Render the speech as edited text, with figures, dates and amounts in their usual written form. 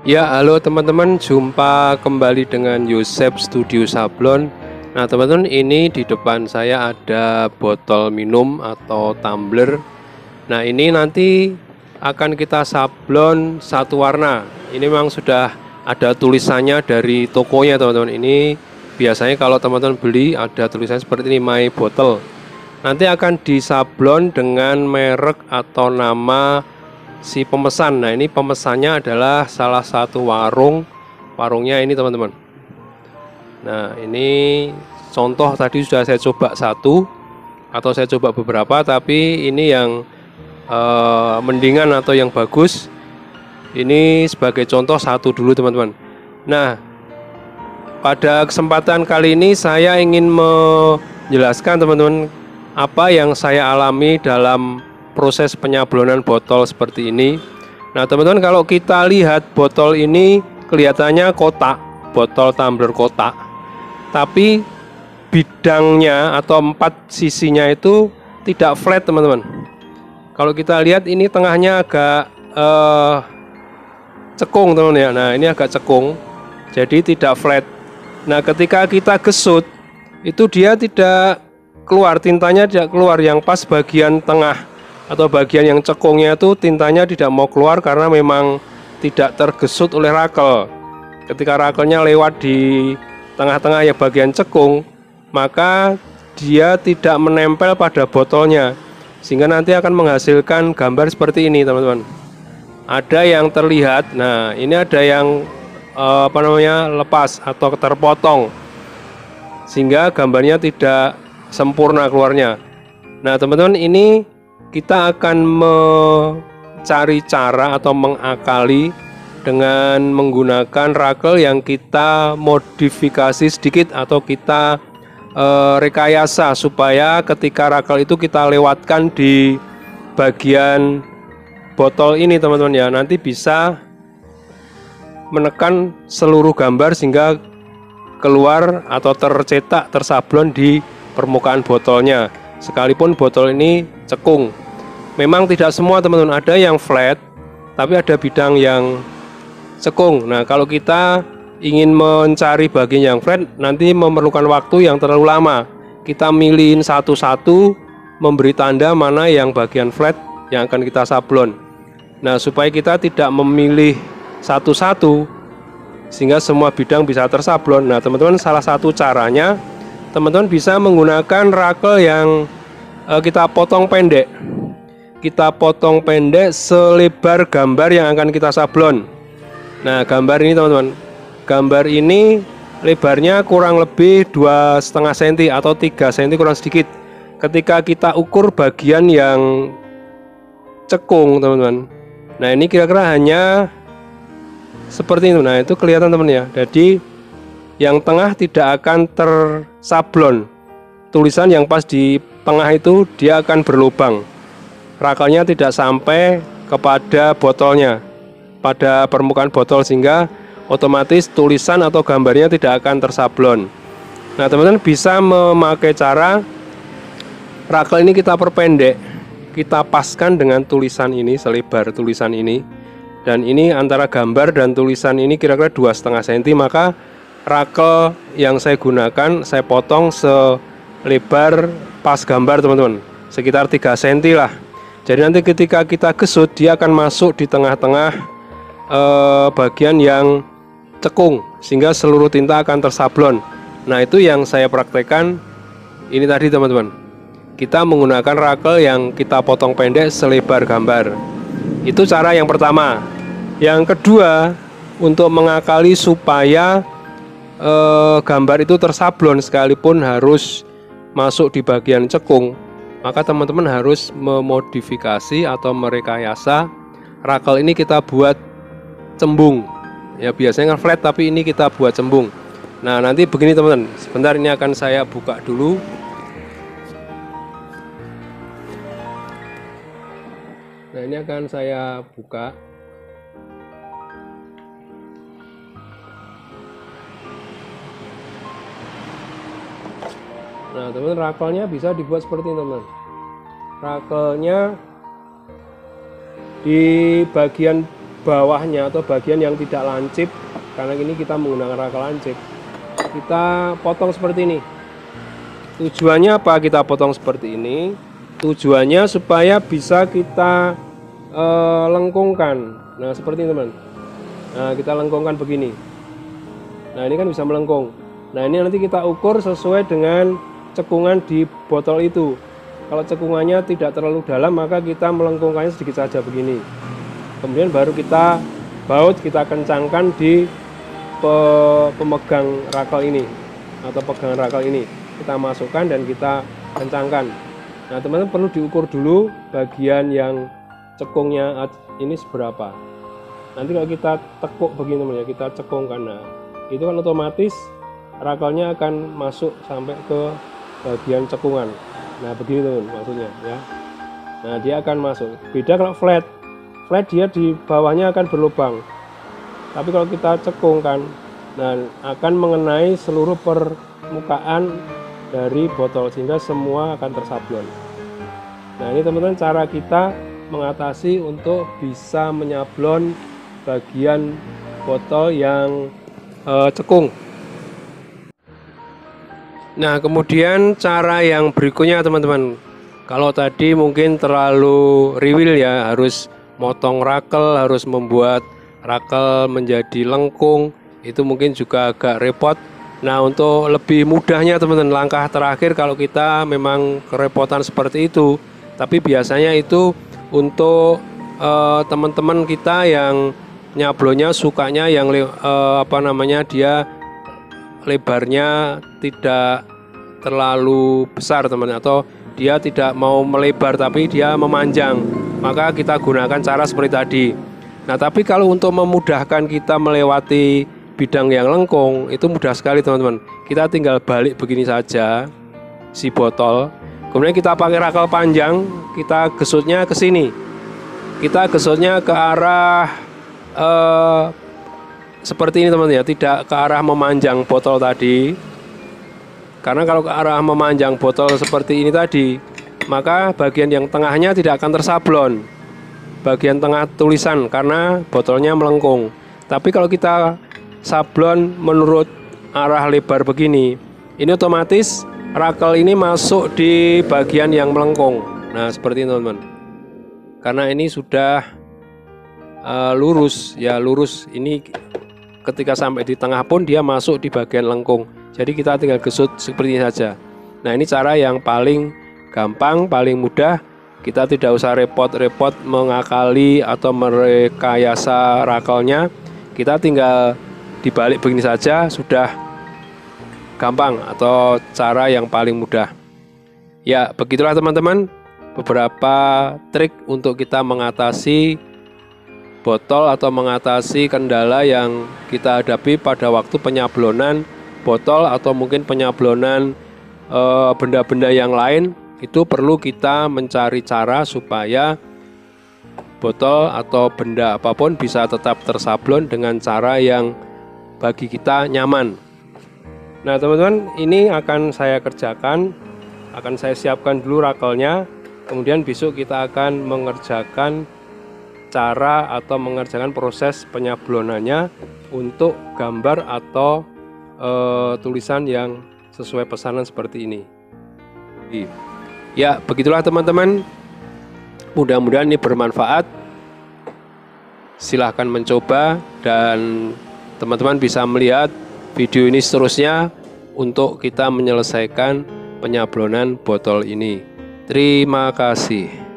Ya, halo teman-teman, jumpa kembali dengan Yosep Studio Sablon. Nah, teman-teman, ini di depan saya ada botol minum atau tumbler. Nah, ini nanti akan kita sablon satu warna. Ini memang sudah ada tulisannya dari tokonya, teman-teman. Ini biasanya kalau teman-teman beli ada tulisannya seperti ini, My Bottle. Nanti akan disablon dengan merek atau nama si pemesan. Nah, ini pemesannya adalah salah satu warungnya ini, teman-teman. Nah, ini contoh tadi sudah saya coba satu atau saya coba beberapa, tapi ini yang mendingan atau yang bagus. Ini sebagai contoh satu dulu, teman-teman. Nah, pada kesempatan kali ini saya ingin menjelaskan, teman-teman, apa yang saya alami dalam proses penyablonan botol seperti ini. Nah, teman-teman, kalau kita lihat botol ini kelihatannya kotak, botol tumbler kotak, tapi bidangnya atau 4 sisinya itu tidak flat, teman-teman. Kalau kita lihat ini tengahnya agak cekung, teman-teman ya. Nah, ini agak cekung, jadi tidak flat. Nah, ketika kita gesut itu dia tidak keluar, tintanya tidak keluar. Yang pas bagian tengah atau bagian yang cekungnya itu tintanya tidak mau keluar karena memang tidak tergesut oleh rakel. Ketika rakelnya lewat di tengah-tengah ya bagian cekung, maka dia tidak menempel pada botolnya, sehingga nanti akan menghasilkan gambar seperti ini, teman-teman. Ada yang terlihat, nah ini ada yang lepas atau terpotong, sehingga gambarnya tidak sempurna keluarnya. Nah, teman-teman, ini kita akan mencari cara atau mengakali dengan menggunakan rakel yang kita modifikasi sedikit atau kita rekayasa supaya ketika rakel itu kita lewatkan di bagian botol ini, teman-teman ya, nanti bisa menekan seluruh gambar sehingga keluar atau tercetak, tersablon di permukaan botolnya, sekalipun botol ini cekung. Memang tidak semua, teman-teman, ada yang flat tapi ada bidang yang cekung. Nah, kalau kita ingin mencari bagian yang flat nanti memerlukan waktu yang terlalu lama. Kita milihin satu-satu, memberi tanda mana yang bagian flat yang akan kita sablon. Nah, supaya kita tidak memilih satu-satu sehingga semua bidang bisa tersablon. Nah, teman-teman, salah satu caranya teman-teman bisa menggunakan rakel yang kita potong pendek. Kita potong pendek selebar gambar yang akan kita sablon. Nah, gambar ini, teman-teman, gambar ini lebarnya kurang lebih 2,5 cm atau 3 cm kurang sedikit. Ketika kita ukur bagian yang cekung, teman-teman, nah ini kira-kira hanya seperti itu. Nah, itu kelihatan, teman ya. Jadi yang tengah tidak akan tersablon. Tulisan yang pas di tengah itu dia akan berlubang. Rakelnya tidak sampai kepada botolnya, pada permukaan botol, sehingga otomatis tulisan atau gambarnya tidak akan tersablon. Nah, teman-teman bisa memakai cara rakel ini kita perpendek, kita paskan dengan tulisan ini, selebar tulisan ini, dan ini antara gambar dan tulisan ini kira-kira 2,5 cm. Maka rakel yang saya gunakan saya potong selebar pas gambar, teman-teman, sekitar 3 cm lah. Jadi nanti ketika kita gesut dia akan masuk di tengah-tengah bagian yang cekung sehingga seluruh tinta akan tersablon. Nah, itu yang saya praktekkan ini tadi, teman-teman. Kita menggunakan rakel yang kita potong pendek selebar gambar. Itu cara yang pertama. Yang kedua, untuk mengakali supaya gambar itu tersablon sekalipun harus masuk di bagian cekung, maka teman-teman harus memodifikasi atau merekayasa rakel ini kita buat cembung. Ya, biasanya kan flat tapi ini kita buat cembung. Nah, nanti begini, teman-teman. Sebentar, ini akan saya buka dulu. Nah, ini akan saya buka. Nah, teman-teman, rakelnya bisa dibuat seperti ini, teman-teman. Rakelnya di bagian bawahnya atau bagian yang tidak lancip, karena ini kita menggunakan raka lancip, kita potong seperti ini. Tujuannya apa kita potong seperti ini? Tujuannya supaya bisa kita lengkungkan. Nah seperti ini teman. Nah kita lengkungkan begini. Nah ini kan bisa melengkung. Nah ini nanti kita ukur sesuai dengan cekungan di botol itu. Kalau cekungannya tidak terlalu dalam, maka kita melengkungkannya sedikit saja begini. Kemudian baru kita baut, kita kencangkan di pemegang rakel ini atau pegangan rakel ini. Kita masukkan dan kita kencangkan. Nah teman-teman perlu diukur dulu bagian yang cekungnya ini seberapa. Nanti kalau kita tekuk begini teman ya, kita cekungkan, nah itu kan otomatis rakelnya akan masuk sampai ke bagian cekungan. Nah begini teman maksudnya ya. Nah dia akan masuk. Beda kalau flat dia di bawahnya akan berlubang. Tapi kalau kita cekungkan, nah akan mengenai seluruh permukaan dari botol sehingga semua akan tersablon. Nah ini teman-teman cara kita mengatasi untuk bisa menyablon bagian botol yang cekung. Nah kemudian cara yang berikutnya teman-teman, kalau tadi mungkin terlalu riwil ya, harus motong rakel, harus membuat rakel menjadi lengkung, itu mungkin juga agak repot. Nah untuk lebih mudahnya teman-teman, langkah terakhir kalau kita memang kerepotan seperti itu, tapi biasanya itu untuk teman-teman kita yang nyablonnya sukanya yang dia lebarnya tidak terlalu besar teman-teman, atau dia tidak mau melebar tapi dia memanjang, maka kita gunakan cara seperti tadi. Nah tapi kalau untuk memudahkan kita melewati bidang yang lengkung, itu mudah sekali teman-teman. Kita tinggal balik begini saja si botol, kemudian kita pakai rakel panjang, kita gesutnya ke sini, kita gesutnya ke arah seperti ini teman-teman ya, tidak ke arah memanjang botol tadi. Karena kalau ke arah memanjang botol seperti ini tadi, maka bagian yang tengahnya tidak akan tersablon, bagian tengah tulisan, karena botolnya melengkung. Tapi kalau kita sablon menurut arah lebar begini, ini otomatis rakel ini masuk di bagian yang melengkung. Nah seperti ini teman-teman, karena ini sudah lurus ya, lurus ini ketika sampai di tengah pun dia masuk di bagian lengkung. Jadi kita tinggal gesut seperti ini saja. Nah ini cara yang paling gampang, paling mudah. Kita tidak usah repot-repot mengakali atau merekayasa rakelnya. Kita tinggal dibalik begini saja, sudah gampang, atau cara yang paling mudah. Ya begitulah teman-teman, beberapa trik untuk kita mengatasi botol atau mengatasi kendala yang kita hadapi pada waktu penyablonan botol, atau mungkin penyablonan benda-benda yang lain. Itu perlu kita mencari cara supaya botol atau benda apapun bisa tetap tersablon dengan cara yang bagi kita nyaman. Nah teman-teman, ini akan saya kerjakan, akan saya siapkan dulu rakelnya, kemudian besok kita akan mengerjakan cara atau mengerjakan proses penyablonannya untuk gambar atau tulisan yang sesuai pesanan seperti ini. Ya begitulah teman-teman, mudah-mudahan ini bermanfaat. Silahkan mencoba dan teman-teman bisa melihat video ini seterusnya untuk kita menyelesaikan penyablonan botol ini. Terima kasih.